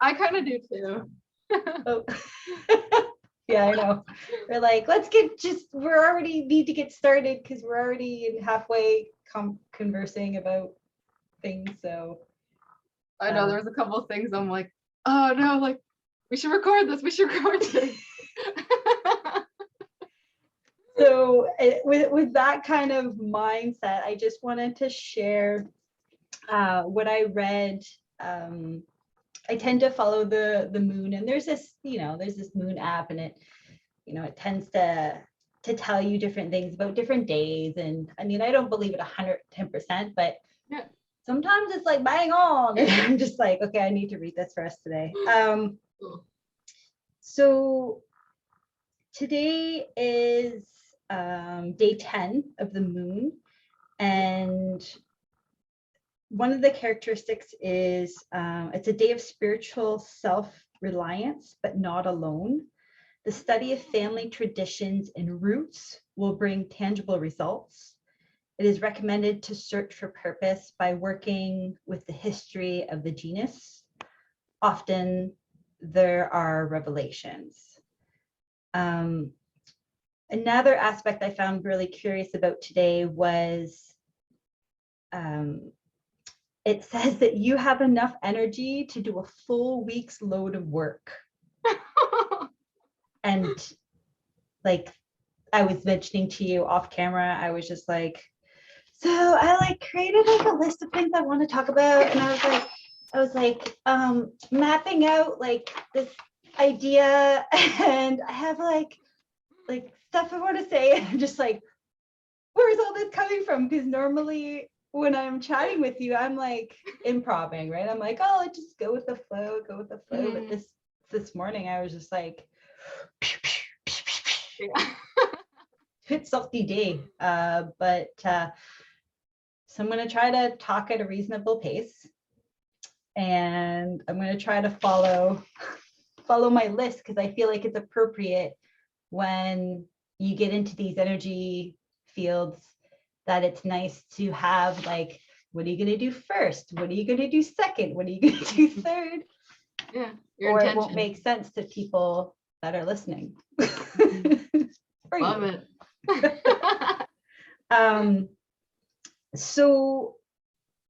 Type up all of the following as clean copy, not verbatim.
I kind of do too. Oh. Yeah, I know. We're like, we already need to get started because we're already halfway conversing about things. So I know there's a couple of things I'm like, oh no, like we should record this. So with that kind of mindset, I just wanted to share what I read. I tend to follow the moon, and there's this moon app, and it tends to tell you different things about different days. And I mean, I don't believe it 110%, but yeah. Sometimes it's like bang on, and I'm just like, okay, I need to read this for us today. So today is day 10 of the moon, and one of the characteristics is it's a day of spiritual self-reliance, but not alone. The study of family traditions and roots will bring tangible results. It is recommended to search for purpose by working with the history of the genus. Often there are revelations. Another aspect I found really curious about today was it says that you have enough energy to do a full week's load of work. And like I was mentioning to you off camera, I was just like, so I created a list of things I want to talk about, and I was like mapping out this idea, and I have like stuff I want to say, and I'm just like, where's all this coming from? Because normally when I'm chatting with you, I'm like improvising, right? I'm like, oh, just go with the flow. Mm-hmm. But this morning I was just like, Yeah. it's salty day, but so I'm going to try to talk at a reasonable pace, and I'm going to try to follow my list, because I feel like it's appropriate when you get into these energy fields, that it's nice to have like, what are you going to do first? What are you going to do second? What are you going to do third? Yeah. Or it won't make sense to people that are listening. Love it. So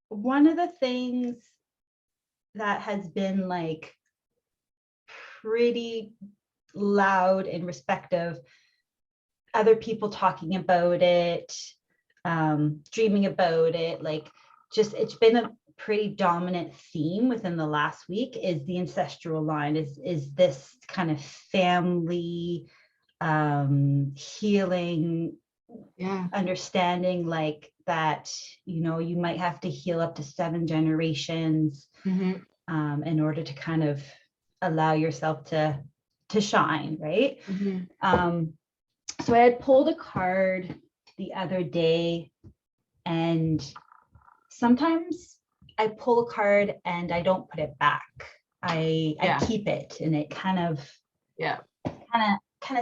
one of the things that has been like pretty loud in respect of other people talking about it, dreaming about it, it's been a pretty dominant theme within the last week, is the ancestral line, is this kind of family healing, understanding like that, you might have to heal up to 7 generations in order to kind of allow yourself to shine, right? So I had pulled a card the other day, and sometimes I pull a card and I don't put it back. I keep it, and it kind of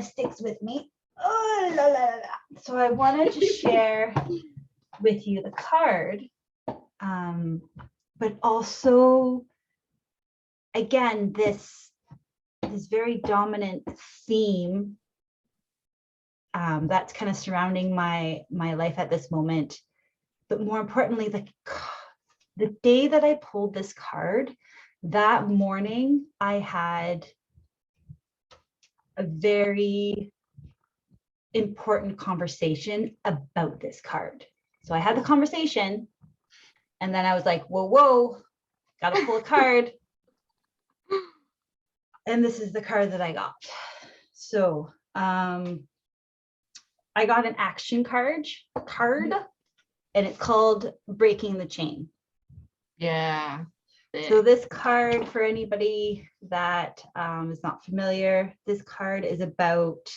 sticks with me. Oh, la, la, la. So I wanted to share with you the card, but also, again, this very dominant theme that's kind of surrounding my life at this moment. But more importantly, the day that I pulled this card, that morning I had a very important conversation about this card. So I had the conversation, and then I was like, whoa, gotta pull a card. And this is the card that I got. So I got an action card, and it's called Breaking the Chain. Yeah. So this card, for anybody that is not familiar, this card is about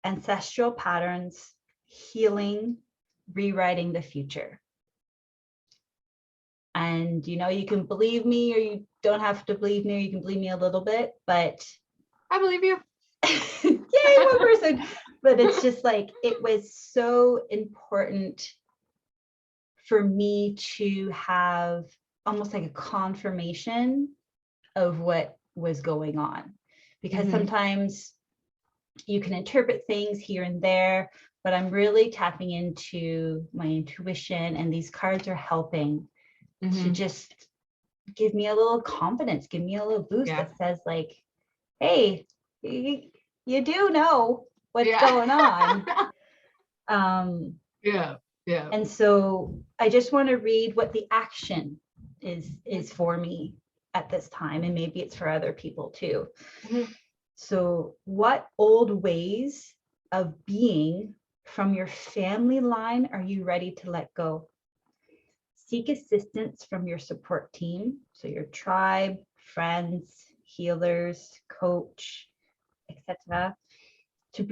ancestral patterns, healing, rewriting the future. And you can believe me, or you don't have to believe me, or you can believe me a little bit, but I believe you. Yay, one person. But it's just like, it was so important for me to have almost like a confirmation of what was going on. Because Mhm. sometimes you can interpret things here and there, but I'm really tapping into my intuition, and these cards are helping to Mhm. just give me a little confidence, give me a little boost Yeah. that says like, hey, you do know what's Yeah. going on. Yeah. Yeah. And so I just want to read what the action is for me at this time, and maybe it's for other people too. Mhm. So, what old ways of being from your family line are you ready to let go? Seek assistance from your support team, so your tribe, friends, healers, coach, etc., to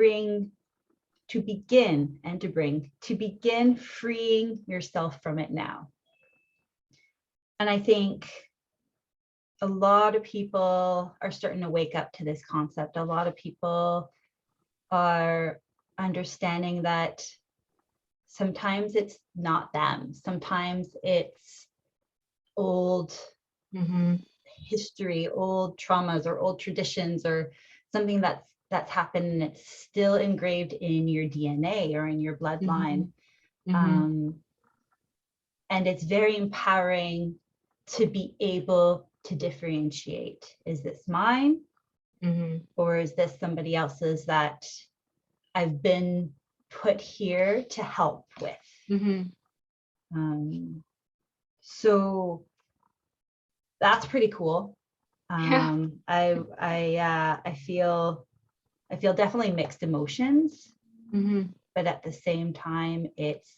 begin freeing yourself from it now. And I think a lot of people are starting to wake up to this concept. A lot of people are understanding that sometimes it's not them. Sometimes it's old Mhm. history, old traumas, or old traditions, or something that's happened and it's still engraved in your DNA or in your bloodline. Mhm. And it's very empowering to be able to differentiate. Is this mine? Mhm. Or is this somebody else's that I've been put here to help with? Mhm. So that's pretty cool. Yeah. I feel definitely mixed emotions, Mhm. but at the same time, it's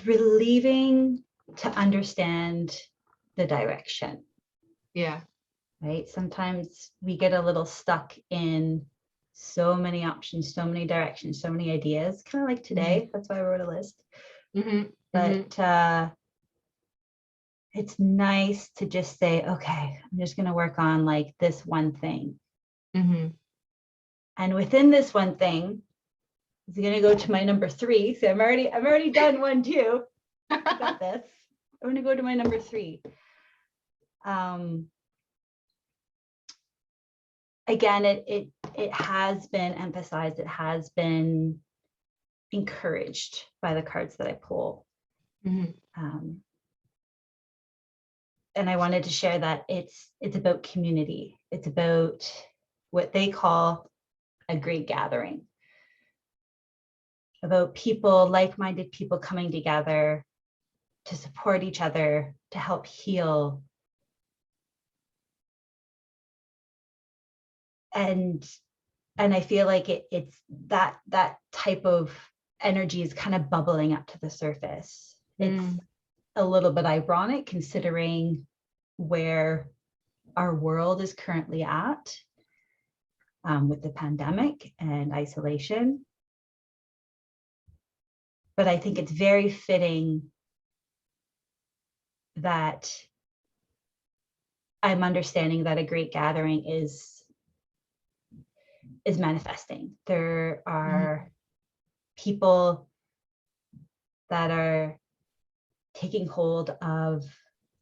relieving to understand the direction. Yeah. Right? Sometimes we get a little stuck in so many options, so many directions, so many ideas, kind of like today. That's why I wrote a list. Mhm. Mhm. But it's nice to just say, okay, I'm just going to work on like this one thing. Mhm. And within this one thing, it's going to go to my number 3. So I'm already done 1, 2. I got this. I'm going to go to my number 3. Again, it has been emphasized. It has been encouraged by the cards that I pull. Mhm. And I wanted to share that it's about community. It's about what they call a great gathering, about people, like-minded people coming together to support each other, to help heal. And I feel like it's that type of energy is kind of bubbling up to the surface. It's a little bit ironic considering where our world is currently at, with the pandemic and isolation. But I think it's very fitting that I'm understanding that a great gathering is manifesting. There are people that are taking hold of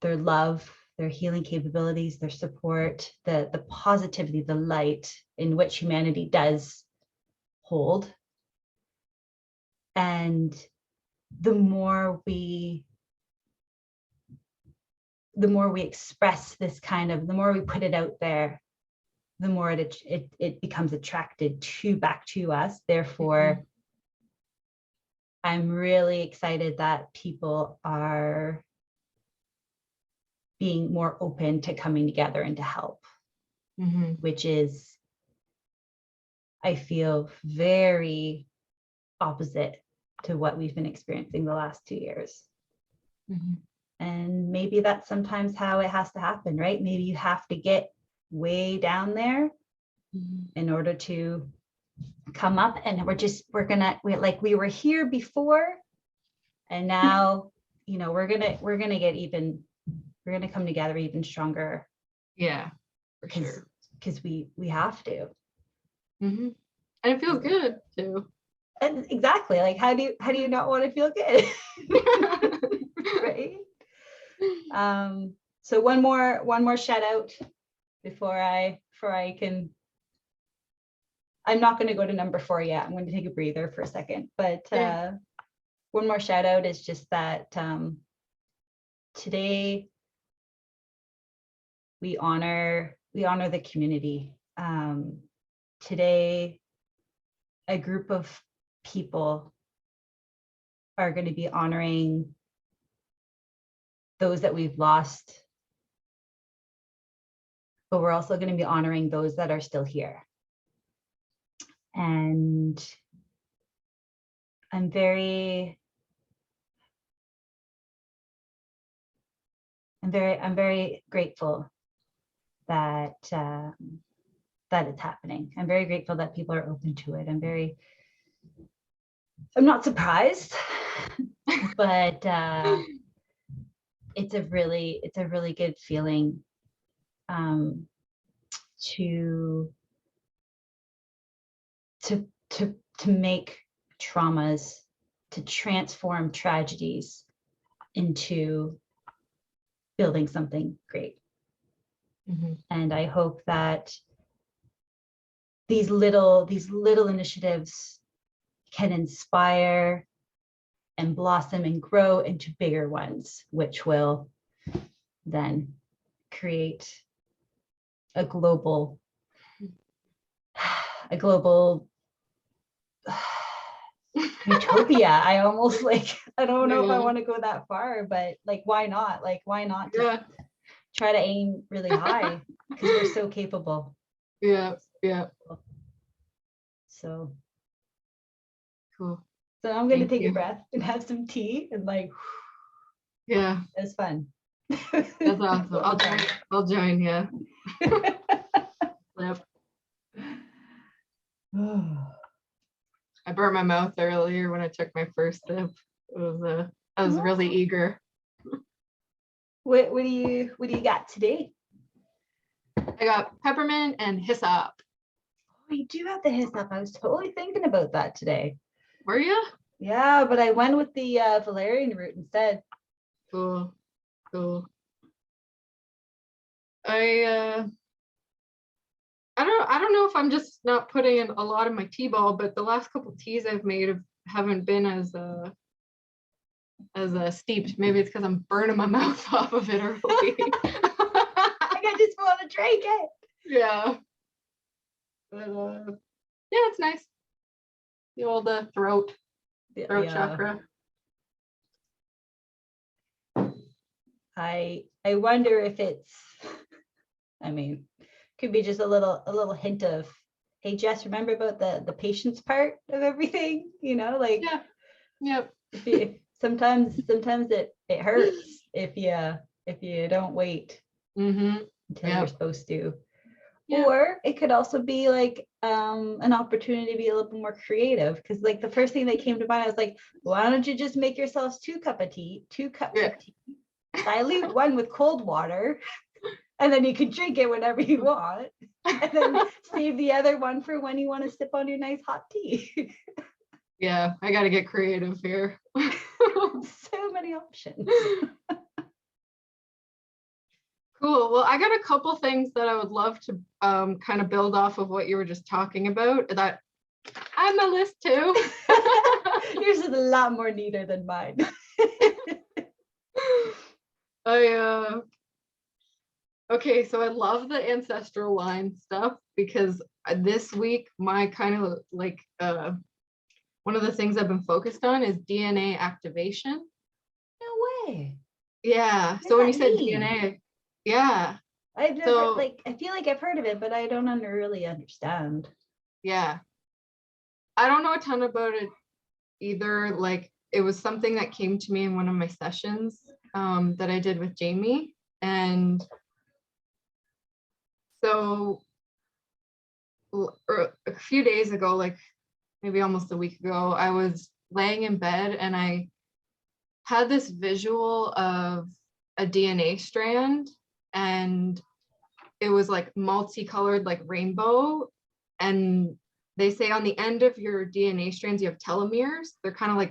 their love, their healing capabilities, their support, the positivity, the light in which humanity does hold. And the more we express this kind of, the more we put it out there, the more it becomes attracted back to us. Therefore, I'm really excited that people are being more open to coming together and to help, which is, I feel, very opposite to what we've been experiencing the last 2 years. And maybe that's sometimes how it has to happen, right? Maybe you have to get way down there in order to come up, and we were here before, and now we're gonna come together even stronger. Yeah, for sure. Because we have to. And it feels good too. And exactly, like how do you not want to feel good? Right? So one more shout out before I can. I'm not going to go to number 4 yet. I'm going to take a breather for a second, but one more shout out is just that today we honor the community. Today, a group of people are going to be honoring those that we've lost, but we're also going to be honoring those that are still here. And I'm very grateful that that it's happening. I'm very grateful that people are open to it. I'm not surprised, but it's a really good feeling to make traumas, to transform tragedies into building something great. Mm-hmm. And I hope that these little initiatives can inspire and blossom and grow into bigger ones, which will then create a global utopia. I almost I don't know if I want to go that far, but why not? Why not just try to aim really high, because we're so capable. Yeah. So Cool. So I'm going to take you. a breath and have some tea and Yeah. it was fun. That's awesome. I'll join you. Yep. I burnt my mouth earlier when I took my first sip. I was really eager. What do you got today? I got peppermint and hyssop. Oh, you do have the hyssop. I was totally thinking about that today. Were you? Yeah, but I went with the valerian root instead. Cool. I don't know if I'm just not putting in a lot of my tea ball, but the last couple teas I've made haven't been as steeped. Maybe it's because I'm burning my mouth off of it early. I just want to drink it. Yeah. But yeah, it's nice. The old throat chakra. I wonder if it's, could be just a little hint of, hey Jess, remember about the patience part of everything? Yeah. Yep. Sometimes it hurts if you don't wait until you're supposed to. Yeah. Or it could also be an opportunity to be a little bit more creative, because the first thing that came to mind, I was like, why don't you just make yourselves 2 cups of tea, dilute one with cold water, and then you can drink it whenever you want, and then save the other one for when you want to sip on your nice hot tea. Yeah, I got to get creative here. So many options. Cool. Well, I got a couple things that I would love to kind of build off of what you were just talking about. That I have my list too. Yours is a lot more neater than mine. Okay, so I love the ancestral line stuff, because this week my kind of one of the things I've been focused on is DNA activation. No way. Yeah. What So when you does said that mean? DNA, yeah. I've never I feel like I've heard of it, but I don't really understand. Yeah. I don't know a ton about it either. It was something that came to me in one of my sessions that I did with Jamie. And so a few days ago, maybe almost a week ago, I was laying in bed and I had this visual of a DNA strand, and it was multicolored, rainbow. And they say on the end of your DNA strands, you have telomeres. They're kind of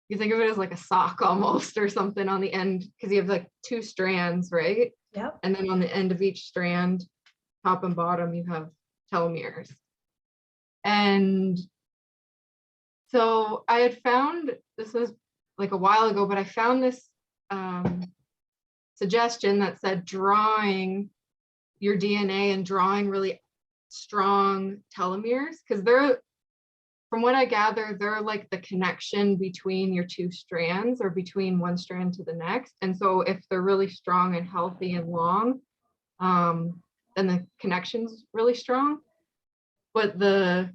you think of it as a sock almost, or something on the end, because you have 2 strands, right? Yep. And then on the end of each strand, top and bottom, you have telomeres. And so I had found, this was like a while ago, but I found this suggestion that said drawing your DNA and drawing really strong telomeres, because they're, from what I gather, they're like the connection between your two strands or between one strand to the next. And so if they're really strong and healthy and long, then the connection's really strong. But the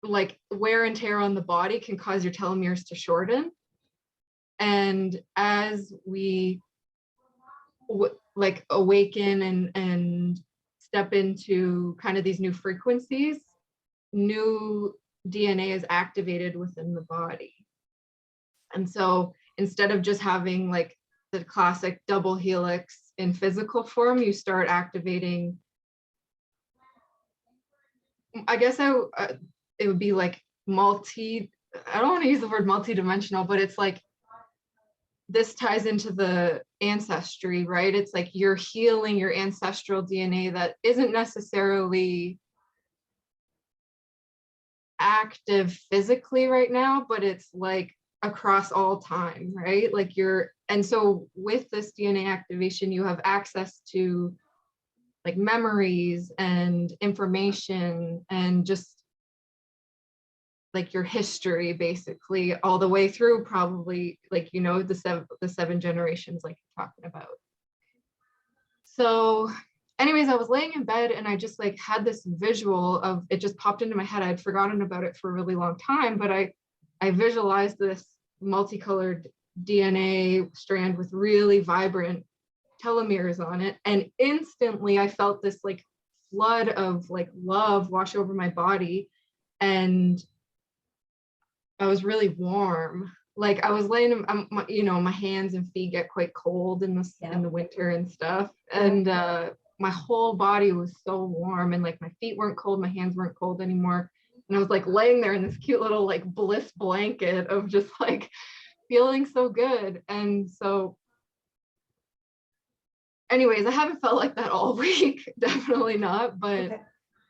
like wear and tear on the body can cause your telomeres to shorten. And as we like awaken and step into kind of these new frequencies, new DNA is activated within the body. And so instead of just having like the classic double helix in physical form, you start activating, I guess it would be like I don't want to use the word multi-dimensional, but it's like, this ties into the ancestry, right? It's like you're healing your ancestral DNA that isn't necessarily active physically right now, but it's like across all time, right? Like and so with this DNA activation, you have access to like memories and information and just like your history, basically, all the way through, probably, like, you know, the seven generations like you're talking about. So anyways, I was laying in bed and I just like had this visual of it, just popped into my head. I had forgotten about it for a really long time, but I visualized this multicolored DNA strand with really vibrant telomeres on it, and instantly I felt this like flood of like love wash over my body, and I was really warm. Like I was laying, you know, my hands and feet get quite cold in the winter and stuff. And my whole body was so warm, and like my feet weren't cold, my hands weren't cold anymore. And I was like laying there in this cute little like bliss blanket of just like feeling so good. And so anyways, I haven't felt like that all week, definitely not, but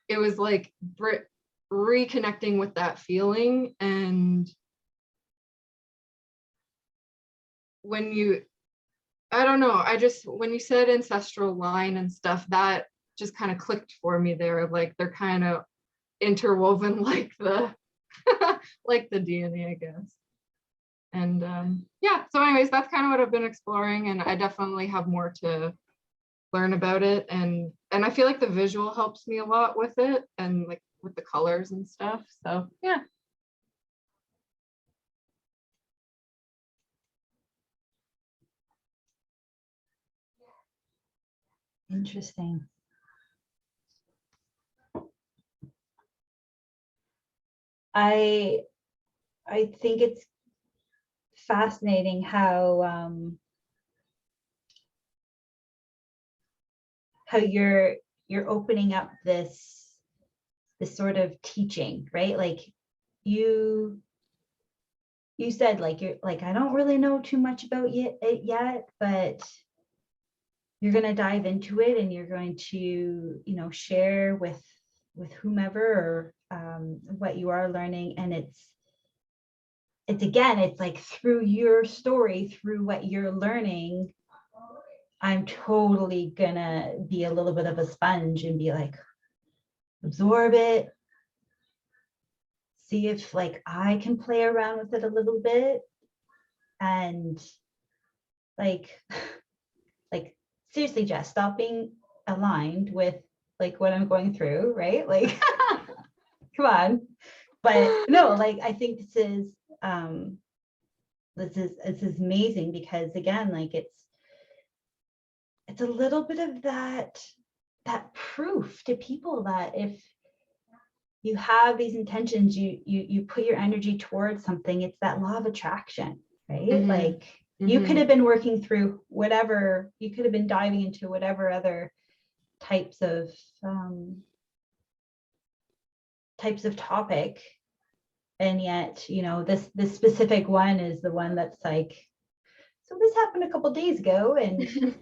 it was like reconnecting with that feeling. And when you, I don't know, when you said ancestral line and stuff, that just kind of clicked for me there. Like they're kind of interwoven like the like the DNA, I guess. And yeah, so anyways, that's kind of what I've been exploring, and I definitely have more to learn about it. And I feel like the visual helps me a lot with it, and like with the colors and stuff. So yeah. Interesting. I think it's fascinating how you're opening up this sort of teaching, right? Like you said, like, you're like, I don't really know too much about it yet, but you're going to dive into it, and you're going to, you know, share with whomever, or what you are learning. And it's again, it's like through your story, through what you're learning, I'm totally gonna be a little bit of a sponge and be like, absorb it, see if like I can play around with it a little bit, and like seriously, Jess, stop being aligned with like what I'm going through, right? Like come on. But no, like I think this is amazing, because again, like it's a little bit of that proof to people that if you have these intentions, you put your energy towards something, it's that law of attraction, right? Mm-hmm. Like you could have been working through whatever, you could have been diving into whatever other types of topic, and yet, you know, this specific one is the one that's like, so this happened a couple days ago, and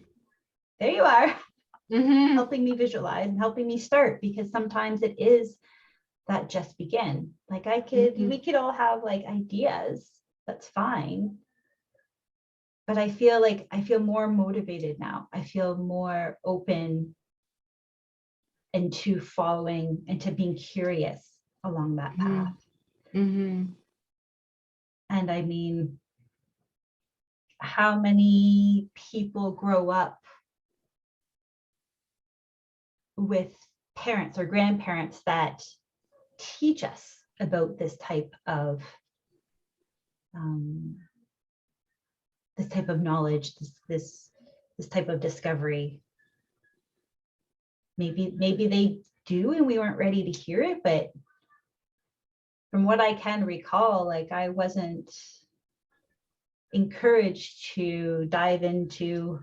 there you are, Mhm. helping me visualize and helping me start, because sometimes it is that just begin. Like we could all have like ideas, that's fine. But I feel more motivated now. I feel more open into following, into being curious along that path. Mhm. And I mean, how many people grow up with parents or grandparents that teach us about this type of knowledge, this type of discovery. Maybe they do and we weren't ready to hear it, but from what I can recall, like I wasn't encouraged to dive into,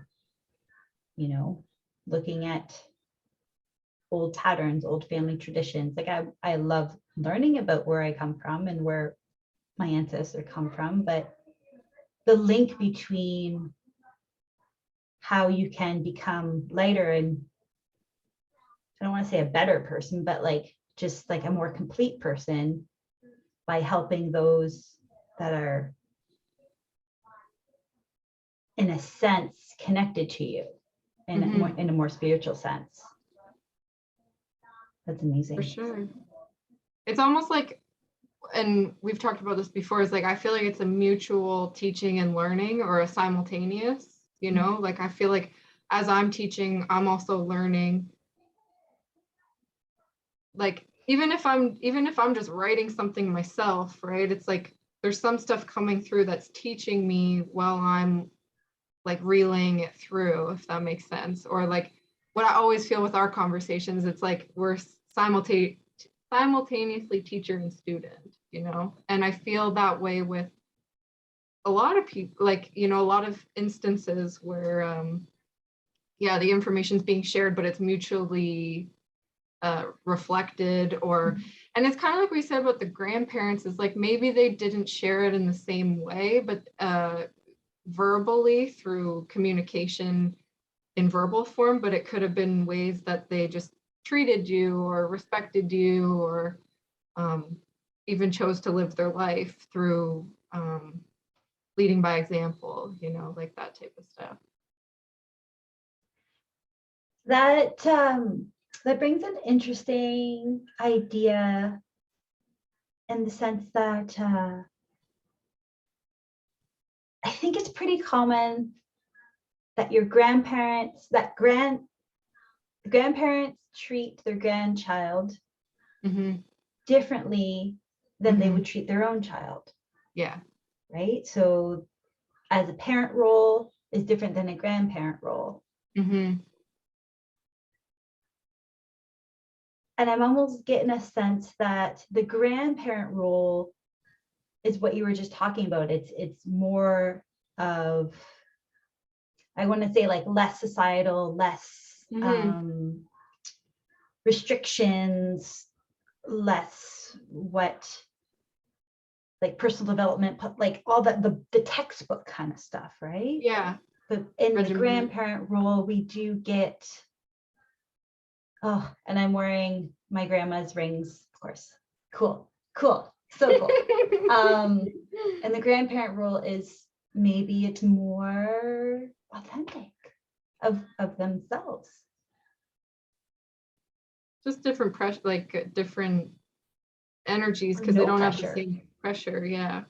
looking at old patterns, old family traditions. Like I love learning about where I come from and where my ancestors come from, but the link between how you can become lighter and, I don't want to say a better person, but like just like a more complete person by helping those that are in a sense connected to you in a more spiritual sense. That's amazing. For sure. It's almost like, and we've talked about this before, is like I feel like it's a mutual teaching and learning, or a simultaneous, like I feel like as I'm teaching, I'm also learning. Like even if I'm just writing something myself, right? It's like there's some stuff coming through that's teaching me while I'm like relaying it through, if that makes sense. Or like what I always feel with our conversations, it's like we're simultaneously teacher and student, and I feel that way with a lot of people, like, a lot of instances where the information's being shared, but it's mutually reflected, or and it's kind of like we said about the grandparents, is like maybe they didn't share it in the same way, but verbally through communication in verbal form, but it could have been ways that they just treated you or respected you, or even chose to live their life through leading by example, like that type of stuff. That brings an interesting idea in the sense that I think it's pretty common that grandparents treat their grandchild differently than they would treat their own child. Yeah. Right? So as a parent role is different than a grandparent role. And I'm almost getting a sense that the grandparent role is what you were just talking about. It's more of, I want to say, like less societal, less restrictions, less like personal development, like all the textbook kind of stuff, right? Yeah. But in the grandparent role, we do get, and I'm wearing my grandma's rings, of course. Cool, so cool. And the grandparent role is maybe it's more authentic of themselves. Just different pressure, like different energies, because they don't have the same pressure. Yeah.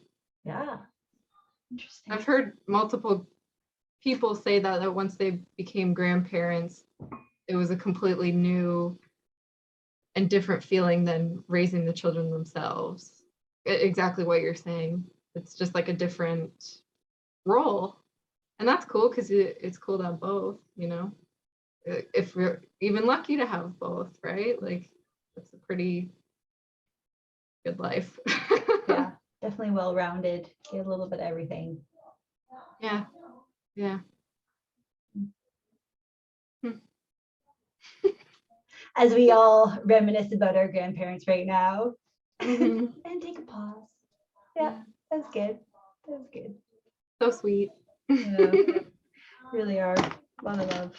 Interesting. I've heard multiple people say that once they became grandparents, it was a completely new and different feeling than raising the children themselves. Exactly what you're saying. It's just like a different role. And that's cool, because it's cool to have both, if we're even lucky to have both, right? Like it's a pretty good life. Yeah, definitely well-rounded. Get a little bit of everything. Yeah. As we all reminisce about our grandparents right now, and take a pause. Yeah, that's good. So sweet. Yeah, really are. A lot of love.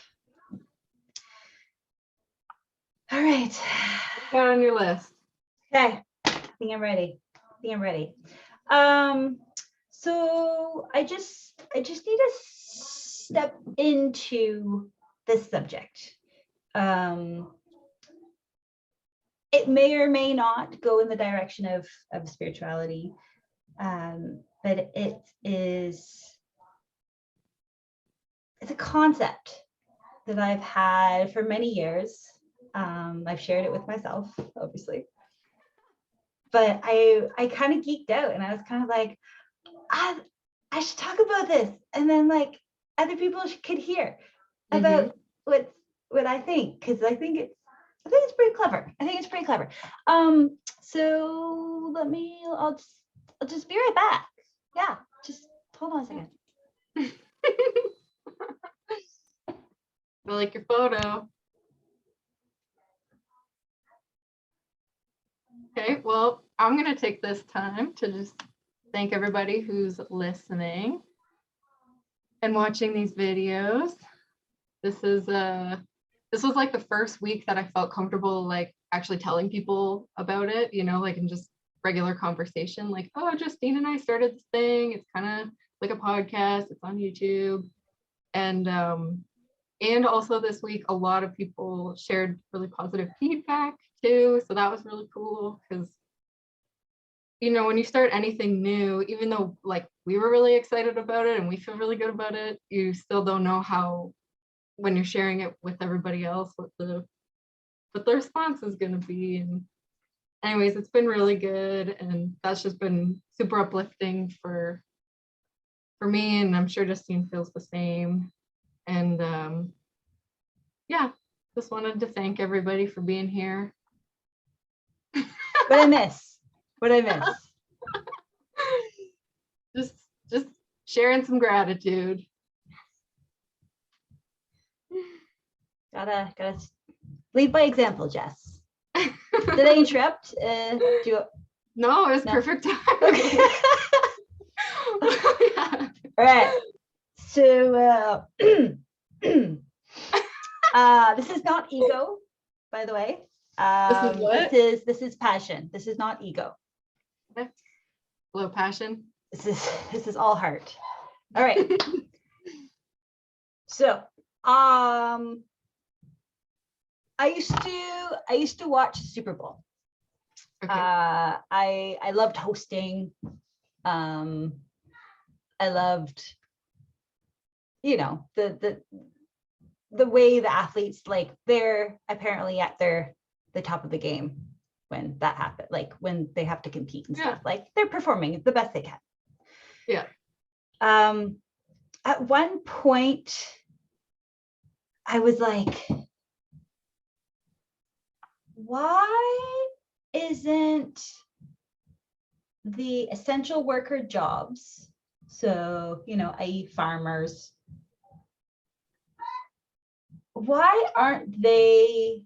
All right. What you got on your list? Okay. I think I'm ready. So I just need to step into this subject. It may or may not go in the direction of spirituality, but it's a concept that I've had for many years. I've shared it with myself, obviously, but I kind of geeked out, and I was kind of like, I should talk about this, and then like other people could hear about what I think, because I think it's pretty clever. So I'll just be right back. Yeah, just hold on a second. I like your photo. Okay, well, I'm going to take this time to just thank everybody who's listening and watching these videos. This was like the first week that I felt comfortable like actually telling people about it, you know, like in just regular conversation, like, oh, Justine and I started this thing. It's kind of like a podcast. It's on YouTube. And also this week, a lot of people shared really positive feedback too. So that was really cool because, you know, when you start anything new, even though like we were really excited about it and we feel really good about it, you still don't know how, when you're sharing it with everybody else, what the response is going to be. And anyways, it's been really good. And that's just been super uplifting for me. And I'm sure Justine feels the same. And yeah, just wanted to thank everybody for being here. What I miss? Just sharing some gratitude. Gotta lead by example, Jess. Did I interrupt? No, it was perfect time. Okay. Yeah. All right. So this is not ego, by the way. This is what? This is passion. This is not ego. Okay. Low passion. This is all heart. All right. So I used to watch the Super Bowl. Okay. I loved hosting. I loved, you know, the way the athletes, like, they're apparently at the top of the game when that happens, like when they have to compete and stuff, like they're performing the best they can. Yeah. At one point I was like, why isn't the essential worker jobs, so, you know, i.e. farmers, why aren't they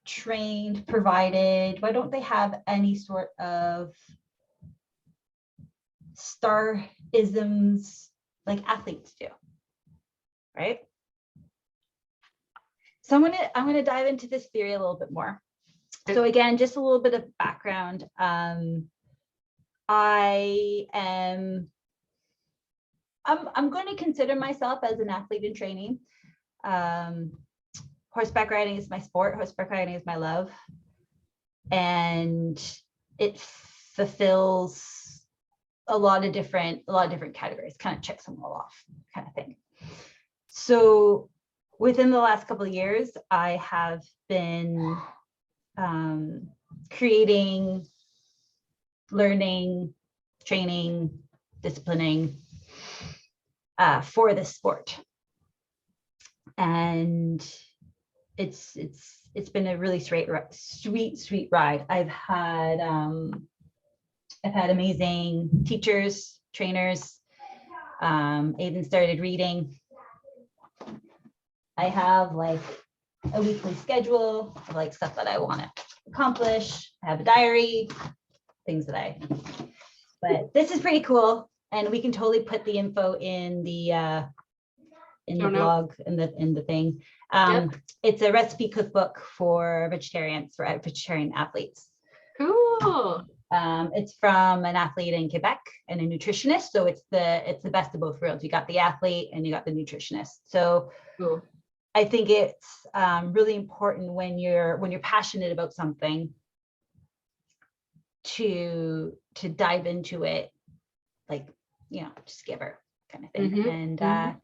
trained, provided? Why don't they have any sort of star-isms like athletes do, right? So I'm going to dive into this theory a little bit more. So again, just a little bit of background. I'm going to consider myself as an athlete in training. Horseback riding is my sport. Horseback riding is my love, and it fulfills a lot of different categories. Kind of checks them all off, kind of thing. So within the last couple of years, I have been creating, learning, training, disciplining for this sport, and it's been a really sweet ride. I've had amazing teachers, trainers. I even started reading. I have like a weekly schedule of like stuff that I want to accomplish. I have a diary, things that but this is pretty cool. And we can totally put the info in the in Oh, the no. blog, in the thing. It's a recipe cookbook for vegetarians, for vegetarian athletes. Cool. It's from an athlete in Quebec and a nutritionist. So it's the best of both worlds. You got the athlete and you got the nutritionist. So Cool. I think it's really important when you're passionate about something to dive into it, like, you know, just give her kind of thing. Mhm, And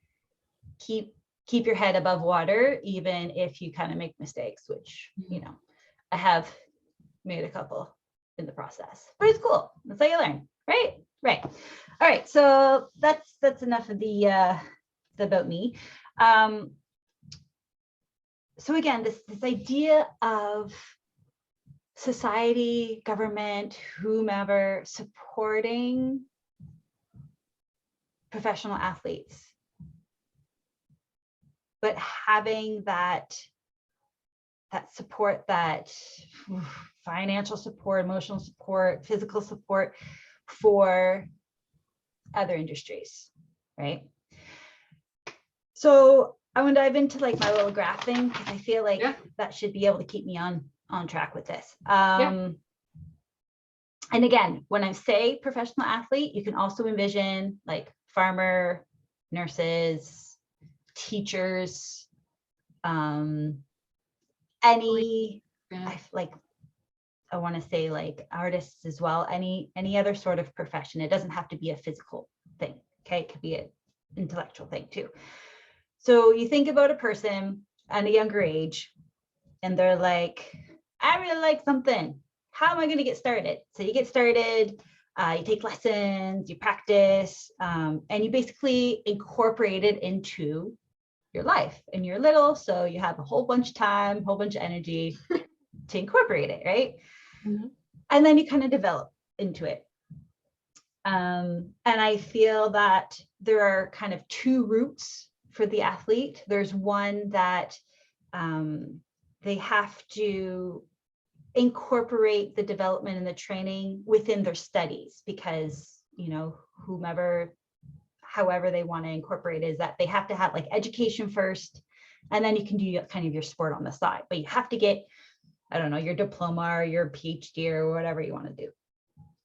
keep your head above water, even if you kind of make mistakes, which, you know, I have made a couple in the process, but it's cool. That's how you learn, right? Right. All right. So that's enough of the about me. So again, this idea of society, government, whomever supporting professional athletes, but having that support, that financial support, emotional support, physical support for other industries, right? So I want to dive into like my little graph thing, because I feel like that should be able to keep me on track with this. And again, when I say professional athlete, you can also envision like farmer, nurses, teachers, any, I want to say like artists as well, any other sort of profession. It doesn't have to be a physical thing. Okay, it could be an intellectual thing too. So you think about a person at a younger age and they're like, I really like something. How am I going to get started? So you get started, you take lessons, you practice, and you basically incorporate it into your life. And you're little, so you have a whole bunch of time, whole bunch of energy to incorporate it, right? And then you kind of develop into it. And I feel that there are kind of two routes for the athlete. There's one that they have to incorporate the development and the training within their studies, because, you know, however they want to incorporate is that they have to have like education first, and then you can do kind of your sport on the side, but you have to get, I don't know, your diploma or your PhD or whatever you want to do.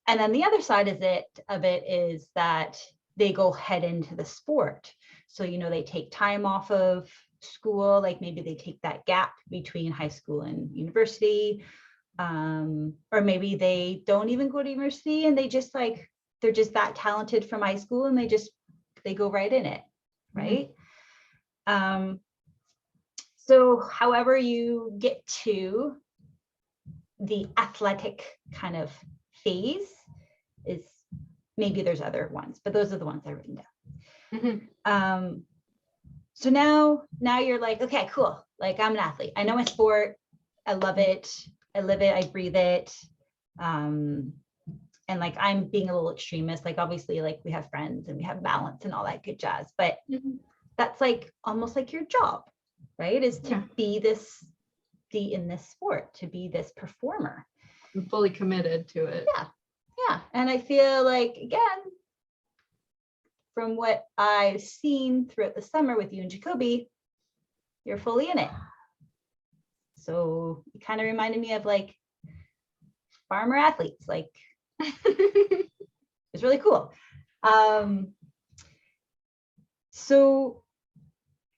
And then the other side of it is that they go head into the sport. So, you know, they take time off of school, like maybe they take that gap between high school and university, or maybe they don't even go to university and they just like, they're just that talented from high school and they go right in it, right? So however you get to the athletic kind of phase is, maybe there's other ones, but those are the ones I've written down. So now you're like, okay, cool. Like I'm an athlete. I know my sport. I love it. I live it. I breathe it. And like, I'm being a little extremist. Like obviously, like we have friends and we have balance and all that good jazz, but that's like almost like your job, right? Is to be in this sport, to be this performer. I'm fully committed to it. Yeah. And I feel like, again, from what I've seen throughout the summer with you and Jacoby, you're fully in it. So it kind of reminded me of like farmer athletes, like it's really cool. So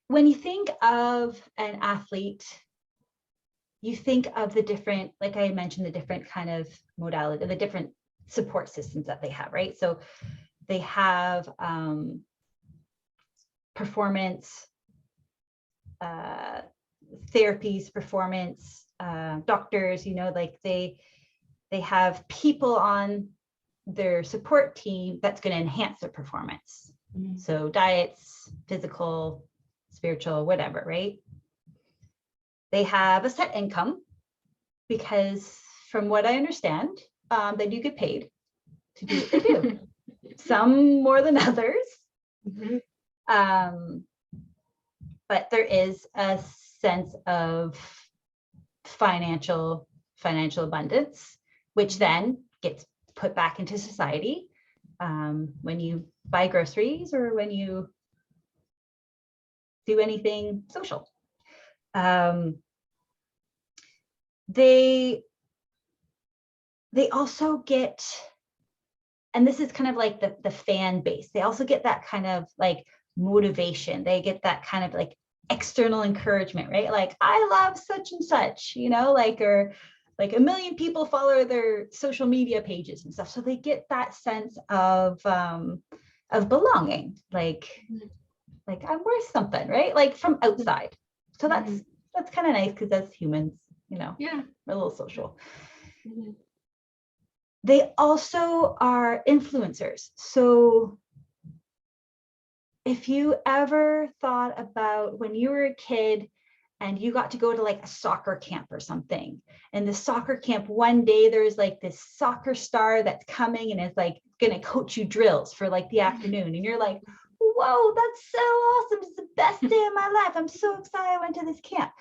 when you think of an athlete, you think of the different, like I mentioned, the different kind of modality, the different support systems that they have, right? So they have performance therapies, performance doctors, you know, like they have people on their support team that's going to enhance their performance. So diets, physical, spiritual, whatever, right? They have a set income because from what I understand, they do get paid to do what they do. Some more than others. But there is a sense of financial abundance, which then gets put back into society when you buy groceries or when you do anything social. They also get, and this is kind of like the fan base, they also get that kind of like motivation. They get that kind of like external encouragement, right? Like, I love such and such, you know, like, or like 1 million people follow their social media pages and stuff. So they get that sense of belonging, like I'm worth something, right? Like from outside. So that's kind of nice, because as humans, you know, Yeah. we're a little social. They also are influencers. So if you ever thought about when you were a kid and you got to go to like a soccer camp or something, and the soccer camp, one day there's like this soccer star that's coming and is like going to coach you drills for like the afternoon, and you're like, whoa, that's so awesome, it's the best day of my life, I'm so excited I went to this camp.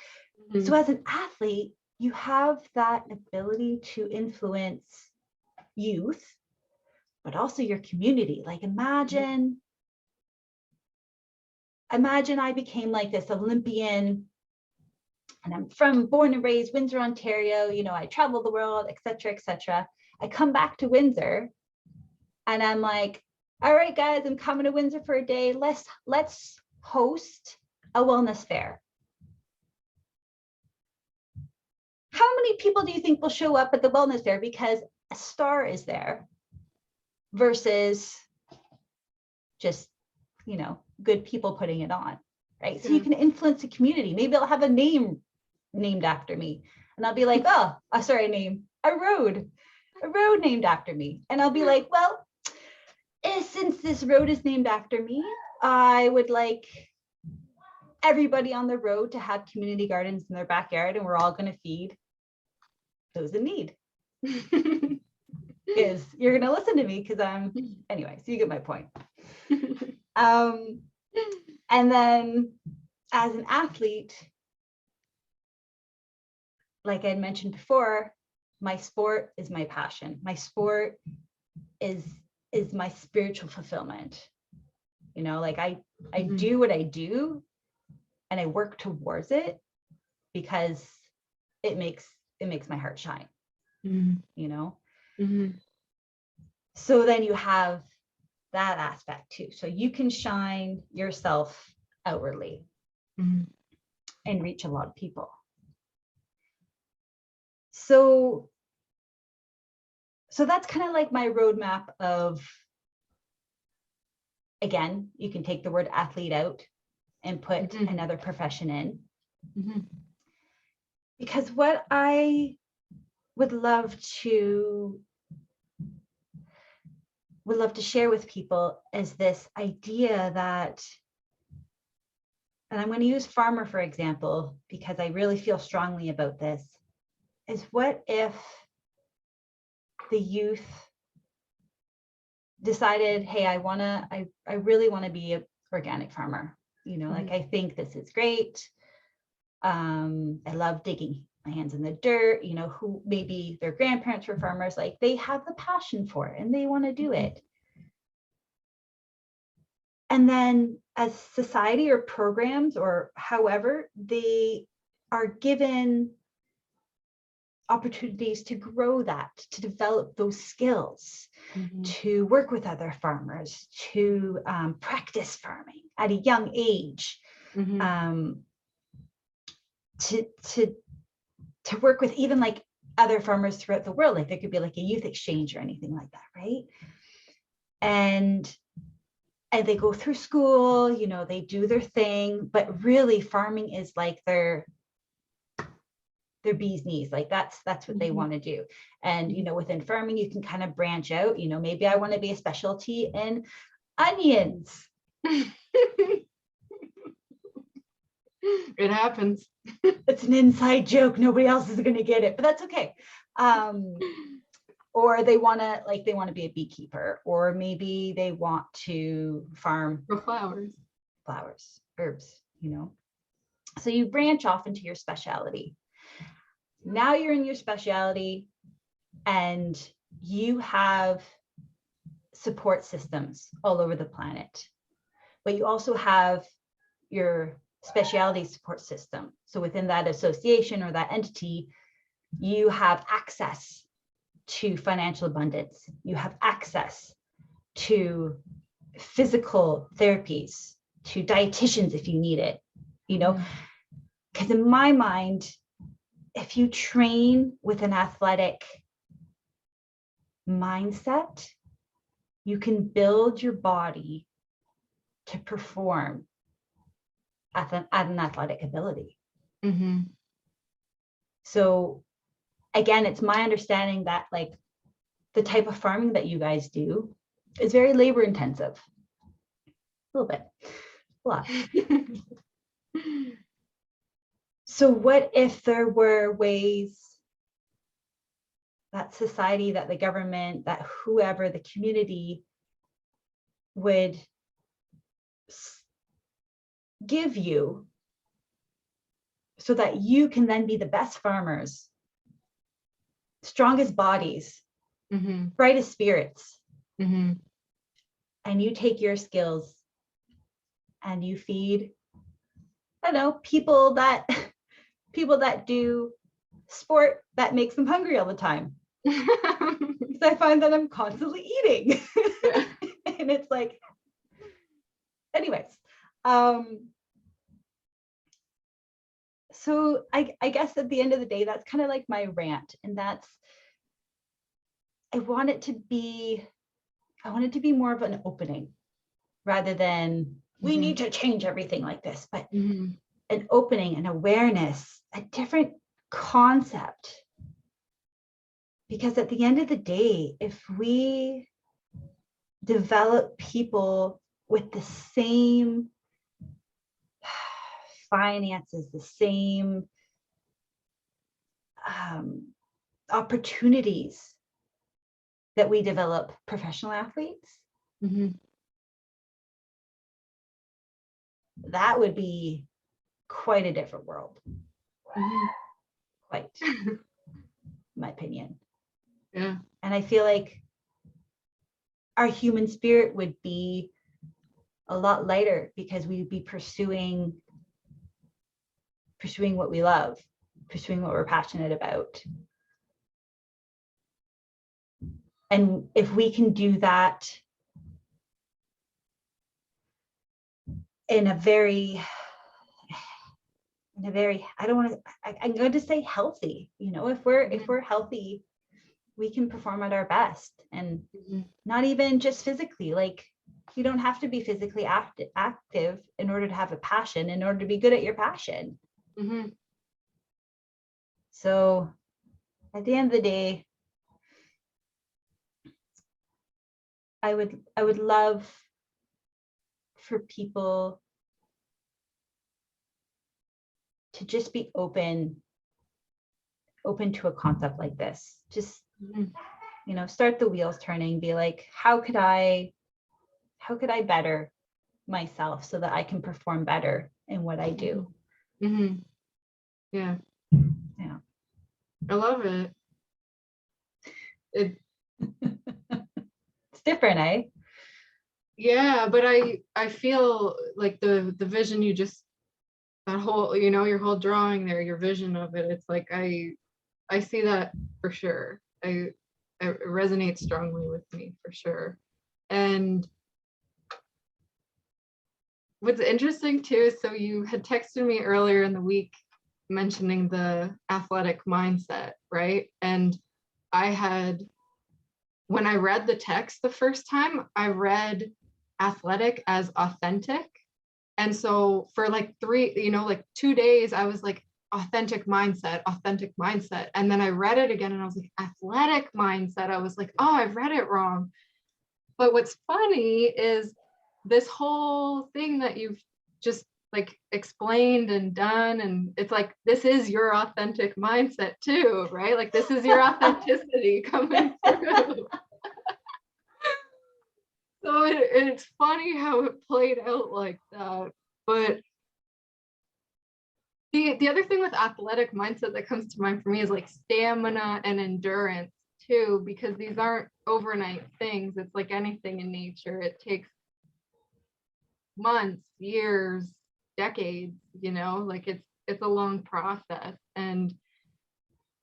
So as an athlete, you have that ability to influence youth, but also your community. Like imagine I became like this Olympian, and I'm born and raised Windsor, Ontario, you know, I travel the world, etc., etc. I come back to Windsor and I'm like, all right, guys, I'm coming to Windsor for a day. Let's host a wellness fair. How many people do you think will show up at the wellness fair because a star is there versus just, you know, good people putting it on, right? So you can influence the community. Maybe I'll have a name named after me, and I'll be like, a road named after me. And I'll be like, well, since this road is named after me, I would like everybody on the road to have community gardens in their backyard, and we're all going to feed those in need. Because you're going to listen to me, because anyway, so you get my point. And then as an athlete, like I had mentioned before, my sport is my passion. My sport is my spiritual fulfillment. You know, like I do what I do and I work towards it because it makes my heart shine, you know? So then you have that aspect too. So you can shine yourself outwardly and reach a lot of people. So that's kind of like my roadmap of, again, you can take the word athlete out and put another profession in. Because what I would love to share with people is this idea that, and I'm going to use farmer for example, because I really feel strongly about this, is what if the youth decided, hey, I really want to be an organic farmer. You know, like I think this is great. I love digging my hands in the dirt, you know, who maybe their grandparents were farmers, like they have the passion for it and they want to do it. And then as society or programs or however, they are given opportunities to grow that, to develop those skills, to work with other farmers, to practice farming at a young age, to work with even like other farmers throughout the world. Like there could be like a youth exchange or anything like that, right? And they go through school, you know, they do their thing, but really farming is like their bee's knees. Like that's what they want to do. And, you know, within farming, you can kind of branch out, you know, maybe I want to be a specialty in onions. It happens. It's an inside joke. Nobody else is going to get it, but that's okay. Or they want to be a beekeeper, or maybe they want to farm flowers, herbs, you know. So you branch off into your specialty. Now you're in your specialty and you have support systems all over the planet, but you also have your specialty support system. So within that association or that entity, you have access to financial abundance. You have access to physical therapies, to dietitians if you need it, you know, because in my mind, if you train with an athletic mindset, you can build your body to perform at an athletic ability. Mm-hmm. So again, it's my understanding that like the type of farming that you guys do is very labor intensive. A little bit, a lot. So what if there were ways that society, that the government, that whoever, the community would give you so that you can then be the best farmers, strongest bodies, Mm-hmm. brightest spirits, Mm-hmm. and you take your skills and you feed, I don't know, people that do sport that makes them hungry all the time. Because I find that I'm constantly eating. Yeah. And it's like, anyways. So I guess at the end of the day, that's kind of like my rant. And that's, I want it to be more of an opening rather than we Mhm. need to change everything like this, but Mm-hmm. an opening, an awareness, a different concept. Because at the end of the day, if we develop people with the same finances, the same opportunities that we develop professional athletes, Mm-hmm. that would be quite a different world. Mm-hmm. Quite, in my opinion. Yeah. And I feel like our human spirit would be a lot lighter because we'd be pursuing what we love, pursuing what we're passionate about. And if we can do that in a very, I'm going to say healthy, you know, if we're healthy, we can perform at our best. And Mm-hmm. not even just physically, like you don't have to be physically active in order to have a passion, in order to be good at your passion. Mm-hmm. So at the end of the day, I would love for people to just be open to a concept like this. Just, Mm-hmm. you know, start the wheels turning, be like, how could I better myself so that I can perform better in what I do? Mm-hmm. Yeah. Yeah. I love it. It's different, eh? Yeah, but I feel like the vision you just, that whole, you know, your whole drawing there, your vision of it, it's like I see that for sure. It resonates strongly with me for sure. And what's interesting too, so you had texted me earlier in the week mentioning the athletic mindset, right? And when I read the text the first time, I read athletic as authentic. And so for like 2 days, I was like, authentic mindset. And then I read it again and I was like, athletic mindset. I was like, oh, I've read it wrong. But what's funny is this whole thing that you've just like explained and done, and it's like, this is your authentic mindset too, right? Like this is your authenticity coming through. So it's funny how it played out like that. But the other thing with athletic mindset that comes to mind for me is like stamina and endurance too, because these aren't overnight things. It's like anything in nature. It takes months, years decades, you know, like it's a long process. And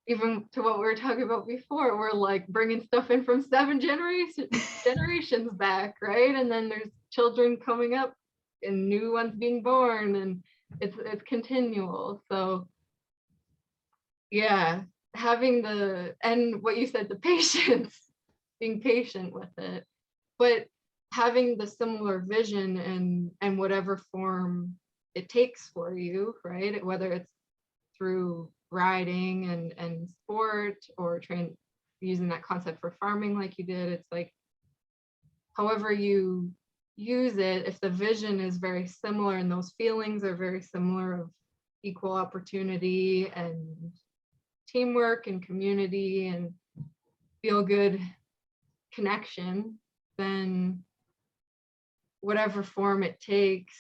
even to what we were talking about before, we're like bringing stuff in from 7 generations back, right? And then there's children coming up and new ones being born, and it's continual. So yeah, having and what you said, the patience, being patient with it, but having the similar vision and whatever form it takes for you, right? Whether it's through riding and sport, or using that concept for farming like you did. It's like, however you use it, if the vision is very similar and those feelings are very similar of equal opportunity and teamwork and community and feel good connection, then whatever form it takes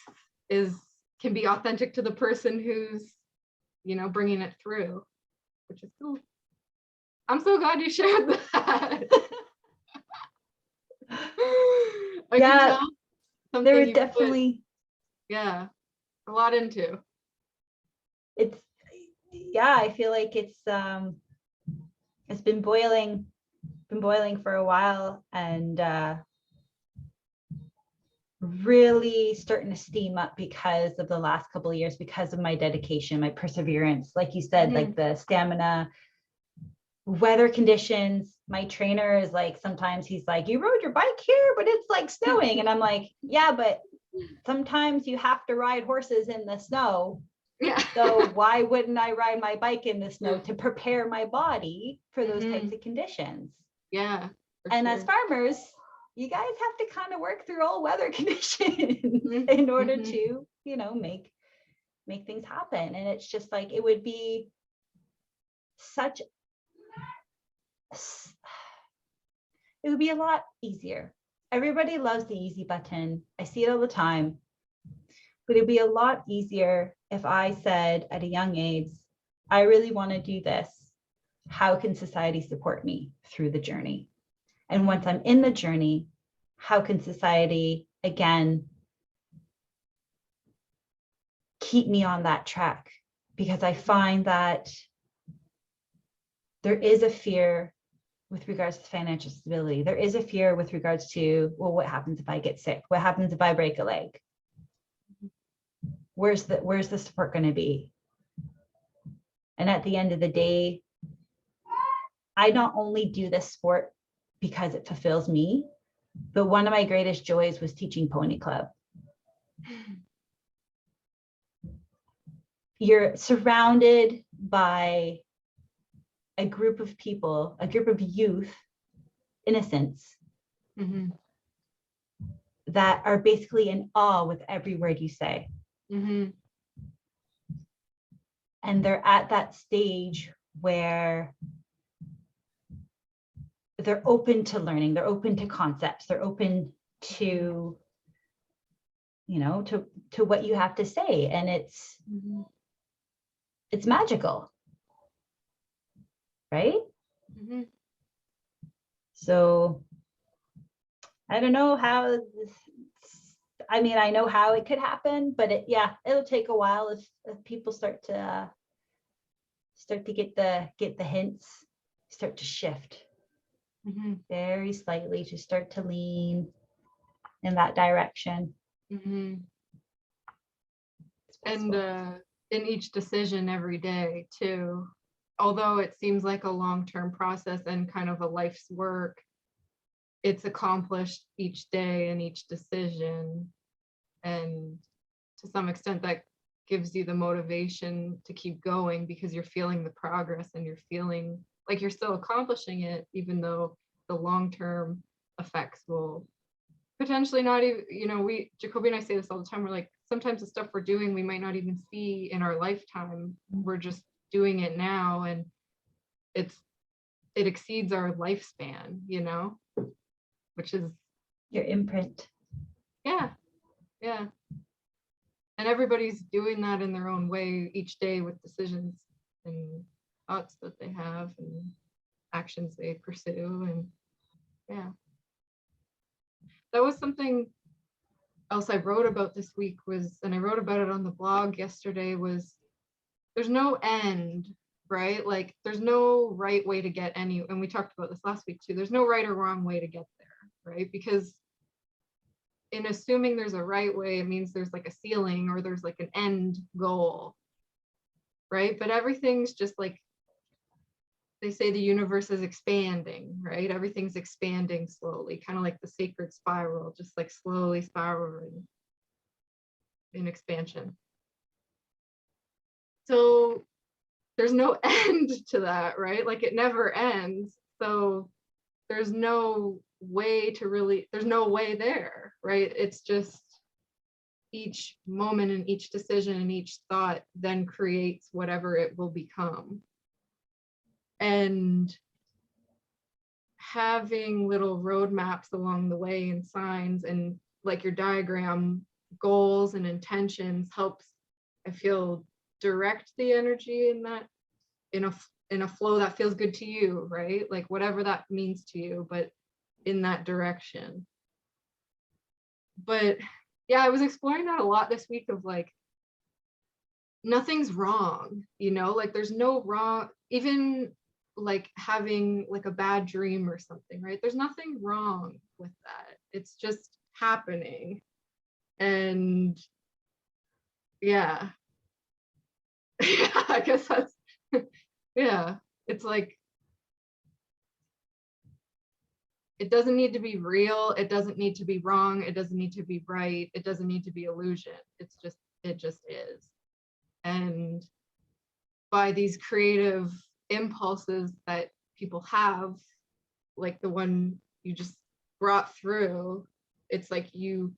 can be authentic to the person who's, you know, bringing it through, which is cool. I'm so glad you shared that. I can tell something there were you definitely put, a lot into. I feel like it's been boiling for a while, and really starting to steam up because of the last couple of years, because of my dedication, my perseverance, like you said, like the stamina, weather conditions. My trainer is like, sometimes he's like, you rode your bike here, but it's like snowing. And I'm like, yeah, but sometimes you have to ride horses in the snow. Yeah. So why wouldn't I ride my bike in the snow to prepare my body for those types of conditions? Yeah. And as farmers, you guys have to kind of work through all weather conditions in order to, you know, make things happen. And it's just like, it would be a lot easier. Everybody loves the easy button. I see it all the time. But it'd be a lot easier if I said at a young age, I really want to do this. How can society support me through the journey? And once I'm in the journey, how can society, again, keep me on that track? Because I find that there is a fear with regards to financial stability. There is a fear with regards to, well, what happens if I get sick? What happens if I break a leg? Where's the support going to be? And at the end of the day, I not only do this sport because it fulfills me, but one of my greatest joys was teaching Pony Club. You're surrounded by a group of people, a group of youth, innocents, that are basically in awe with every word you say. And they're at that stage where they're open to learning, they're open to concepts, they're open to, you know, to what you have to say. And it's magical, right? So I don't know how I mean, I know how it could happen, but it'll take a while if people start to get the hints, start to shift very slightly, to start to lean in that direction. And in each decision every day too, although it seems like a long-term process and kind of a life's work, it's accomplished each day and each decision. And to some extent that gives you the motivation to keep going, because you're feeling the progress and you're feeling like you're still accomplishing it, even though the long-term effects will potentially not even, you know, Jacoby and I say this all the time, we're like, sometimes the stuff we're doing, we might not even see in our lifetime. We're just doing it now, and it exceeds our lifespan, you know, which is your imprint. Yeah. And everybody's doing that in their own way each day, with decisions and thoughts that they have and actions they pursue. And that was something else I wrote about this week was, and I wrote about it on the blog yesterday, was there's no end, right? Like there's no right way to get any, and we talked about this last week too, there's no right or wrong way to get there, right? Because in assuming there's a right way, it means there's like a ceiling or there's like an end goal, right? But everything's just like, they say the universe is expanding, right? Everything's expanding slowly, kind of like the sacred spiral, just like slowly spiraling in expansion. So there's no end to that, right? Like it never ends. So there's no way to really, there's no way there, right? It's just each moment and each decision and each thought then creates whatever it will become. And having little roadmaps along the way and signs and like your diagram, goals and intentions helps, I feel, direct the energy in that, in a flow that feels good to you, right? Like whatever that means to you, but in that direction. But yeah, I was exploring that a lot this week of like, nothing's wrong, you know, like there's no wrong, even like having like a bad dream or something, right? There's nothing wrong with that. It's just happening. And yeah, yeah, I guess that's, yeah, it's like, it doesn't need to be real. It doesn't need to be wrong. It doesn't need to be right. It doesn't need to be illusion. It's just, it just is. And by these creative impulses that people have, like the one you just brought through, it's like you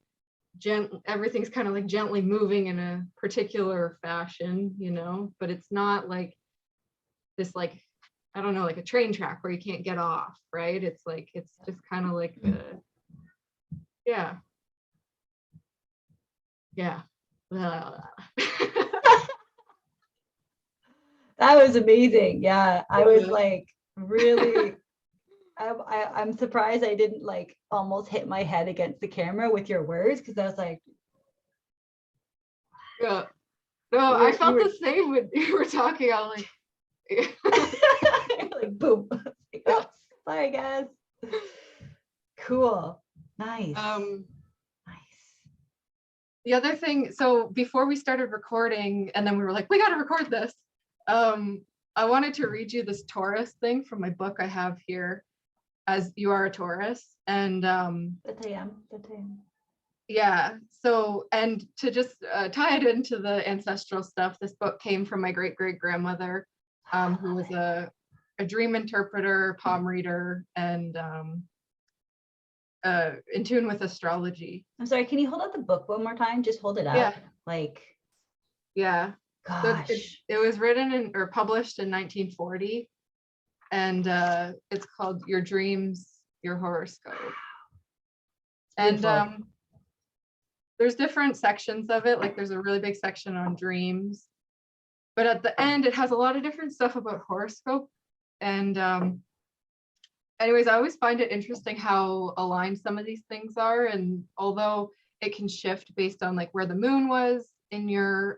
everything's kind of like gently moving in a particular fashion, you know, but it's not like this, like, I don't know, like a train track where you can't get off, right? It's like, it's just kind of like yeah. That was amazing. Yeah, I was like really, I'm surprised I didn't like almost hit my head against the camera with your words, because I was like, yeah. No, I felt the same when you were talking. I was like, like boom. Oh, sorry guys. Cool. Nice. Nice. The other thing, so before we started recording, and then we were like, we got to record this. I wanted to read you this Taurus thing from my book I have here, As You Are a Taurus. And That I am. yeah, so, and to just tie it into the ancestral stuff, this book came from my great-great-grandmother, who was a dream interpreter, palm reader, and in tune with astrology. I'm sorry, can you hold up the book one more time? Just hold it up. Yeah. Like, yeah. gosh. So it was written in, or published in 1940, and it's called Your Dreams, Your Horoscope. And there's different sections of it. Like there's a really big section on dreams, but at the end it has a lot of different stuff about horoscope. And anyways, I always find it interesting how aligned some of these things are. And although it can shift based on like where the moon was in your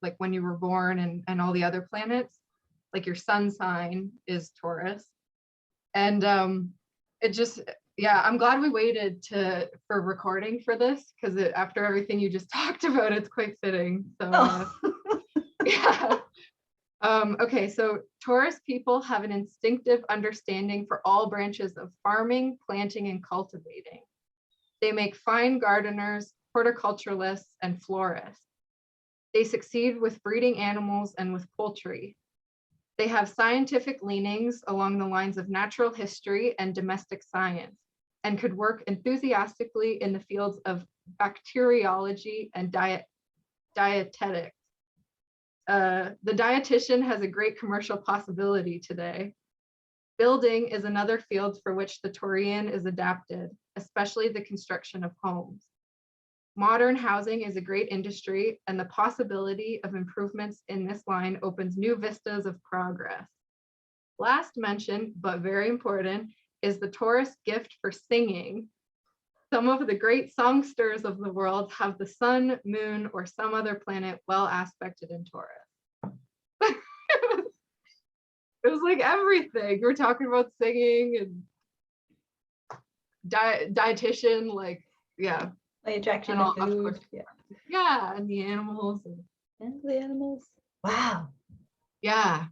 like when you were born, and all the other planets, like your sun sign is Taurus. And it just, yeah, I'm glad we waited for recording for this, because after everything you just talked about, it's quite fitting. So yeah. Okay, so Taurus people have an instinctive understanding for all branches of farming, planting, and cultivating. They make fine gardeners, horticulturalists, and florists. They succeed with breeding animals and with poultry. They have scientific leanings along the lines of natural history and domestic science, and could work enthusiastically in the fields of bacteriology and dietetics. The dietitian has a great commercial possibility today. Building is another field for which the Taurian is adapted, especially the construction of homes. Modern housing is a great industry, and the possibility of improvements in this line opens new vistas of progress. Last mention, but very important, is the Taurus gift for singing. Some of the great songsters of the world have the sun, moon, or some other planet well aspected in Taurus. It was like everything. We're talking about singing and dietitian, like, yeah. Like attraction And all, to of food. course, Yeah. yeah, and the animals. And the animals. Wow. Yeah.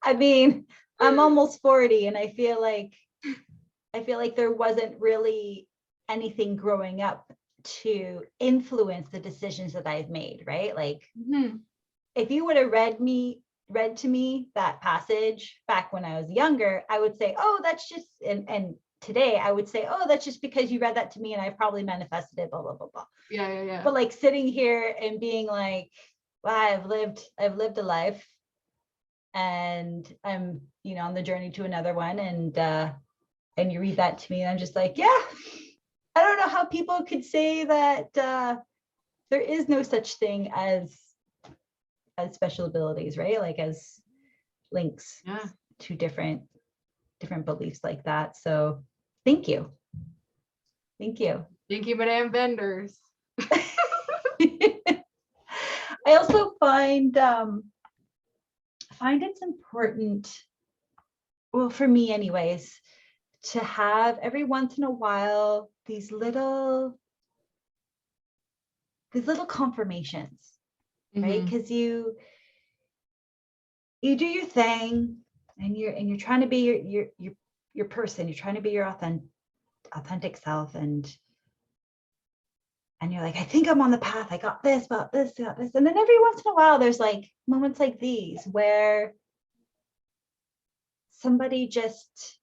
I mean, I'm almost 40 and I feel like there wasn't really anything growing up to influence the decisions that I've made, right? Like Mhm. if you would have read to me that passage back when I was younger, I would say, oh, that's just, and today I would say, oh, that's just because you read that to me and I probably manifested it, blah, blah, blah, blah. Yeah. But like sitting here and being like, wow, I've lived a life and I'm, on the journey to another one. And you read that to me and I'm just like, yeah, I don't know how people could say that there is no such thing as special abilities, right? Like as links to different beliefs like that. So thank you. Thank you. Thank you, Madame Vendors. I also find it's important, well, for me anyways, to have every once in a while these little confirmations, right? Because you do your thing and you're trying to be your person, you're trying to be your authentic self, and you're like, I think I'm on the path, I got this. And then every once in a while there's like moments like these where somebody just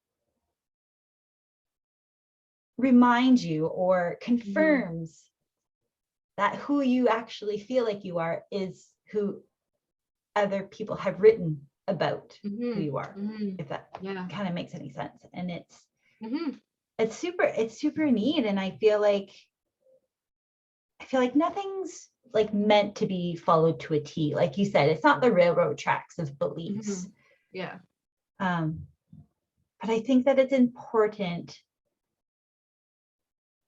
reminds you or confirms that who you actually feel like you are is who other people have written about who you are, if that kind of makes any sense. And it's super neat. And I feel like nothing's like meant to be followed to a T. Like you said, it's not the railroad tracks of beliefs. But I think that it's important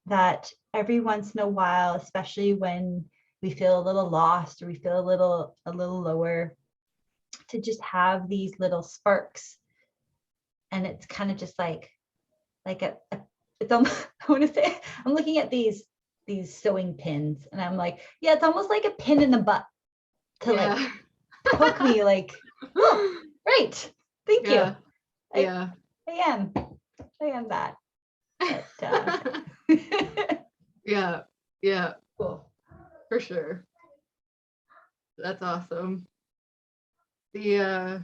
that every once in a while, especially when we feel a little lost or we feel a little lower, to just have these little sparks. And it's kind of just like it's almost, I want to say, I'm looking at these sewing pins and I'm like, yeah, it's almost like a pin in the butt to like poke me, like, oh, right, thank you. I am that. But, yeah, cool. For sure. That's awesome. The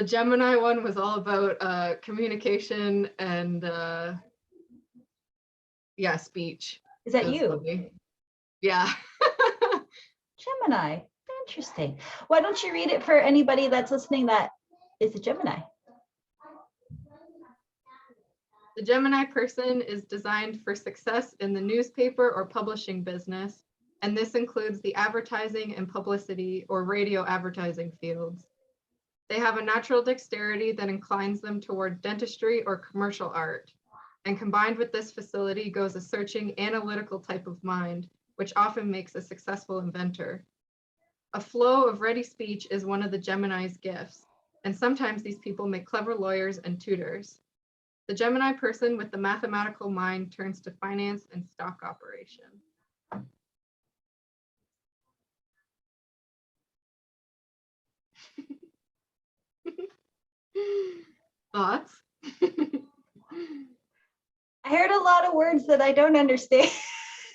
Gemini one was all about communication and speech. Is that you? Funny. Yeah. Gemini. Interesting. Why don't you read it for anybody that's listening that is a Gemini? The Gemini person is designed for success in the newspaper or publishing business, and this includes the advertising and publicity or radio advertising fields. They have a natural dexterity that inclines them toward dentistry or commercial art, and combined with this facility goes a searching, analytical type of mind, which often makes a successful inventor. A flow of ready speech is one of the Gemini's gifts, and sometimes these people make clever lawyers and tutors. The Gemini person with the mathematical mind turns to finance and stock operation. Thoughts? I heard a lot of words that I don't understand.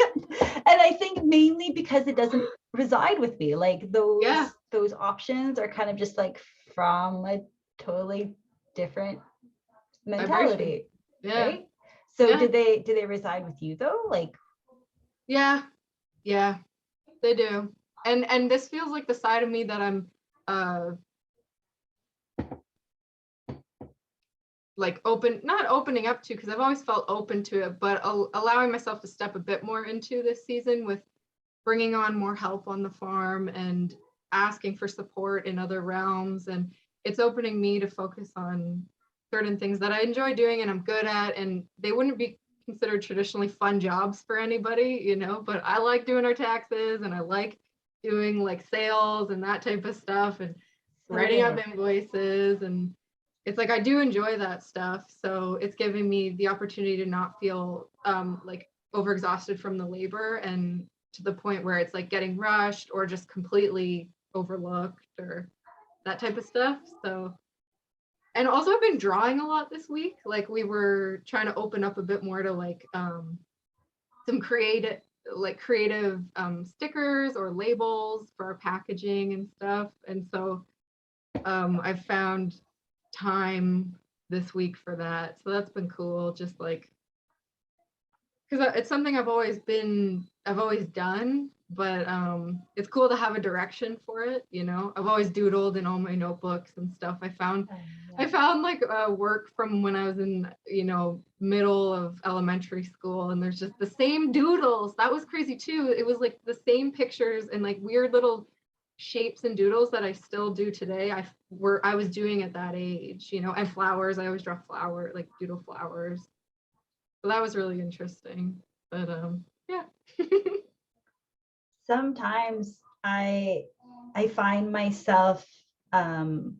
And I think mainly because it doesn't reside with me. Like those options are kind of just like from a totally different mentality. Right? So do they reside with you though? Like yeah, they do. And this feels like the side of me that I'm like not opening up to, because I've always felt open to it, but allowing myself to step a bit more into this season with bringing on more help on the farm and asking for support in other realms. And it's opening me to focus on certain things that I enjoy doing and I'm good at, and they wouldn't be considered traditionally fun jobs for anybody, you know, but I like doing our taxes and I like doing like sales and that type of stuff and writing up invoices, and it's like I do enjoy that stuff. So it's giving me the opportunity to not feel like overexhausted from the labor, and to the point where it's like getting rushed or just completely overlooked or that type of stuff. So, and also I've been drawing a lot this week. Like we were trying to open up a bit more to like some creative stickers or labels for our packaging and stuff. And so I've found time this week for that. So that's been cool. Just like, because it's something I've always done, but it's cool to have a direction for it, you know. I've always doodled in all my notebooks and stuff. I found like work from when I was in, you know, middle of elementary school, and there's just the same doodles. That was crazy too. It was like the same pictures and like weird little shapes and doodles that I still do today. I was doing at that age, you know, and flowers. I always draw like doodle flowers. So that was really interesting. But yeah. Sometimes I find myself and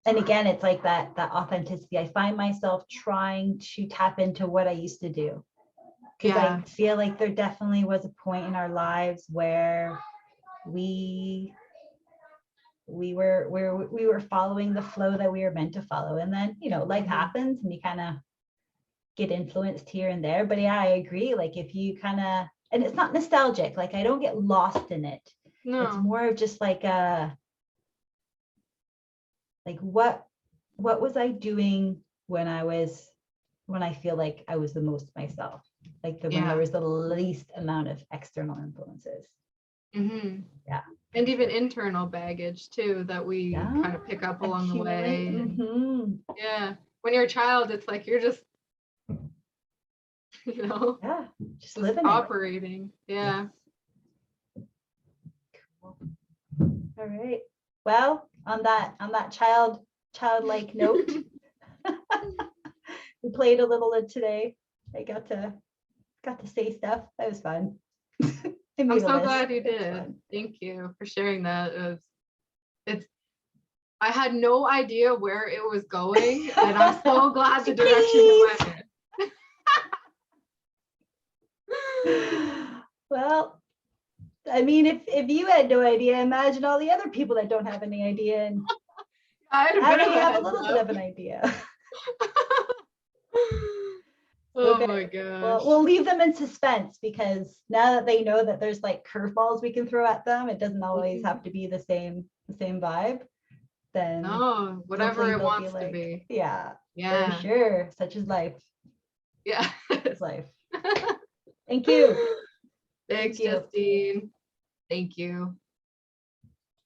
again, it's like that authenticity. I find myself trying to tap into what I used to do, because I feel like there definitely was a point in our lives where we were following the flow that we were meant to follow, and then, you know, life happens and you kind of get influenced here and there. But yeah, I agree. Like if you kind of, and it's not nostalgic, like I don't get lost in it. No. It's more of just like what was I doing when I feel like I was the most myself, like when there was the least amount of external influences. Yeah. And even internal baggage too that we kind of pick up along the way. Yeah. When you're a child, it's like you're just, you know, just living operating. Yeah. Cool. All right. Well, on that childlike note, we played a little today. I got to say stuff. That was fun. I'm so glad you did. Thank you for sharing that. I had no idea where it was going, and I'm so glad the direction it went in. Well, I mean, if you had no idea, imagine all the other people that don't have any idea, and I have a little bit of an idea. Oh my gosh. Well, we'll leave them in suspense, because now that they know that there's like curveballs we can throw at them, it doesn't always have to be the same vibe. Then whatever it wants to be. Yeah. For sure. Such is life. Yeah. It's life. Thank you. Thanks, Justine. Thank you.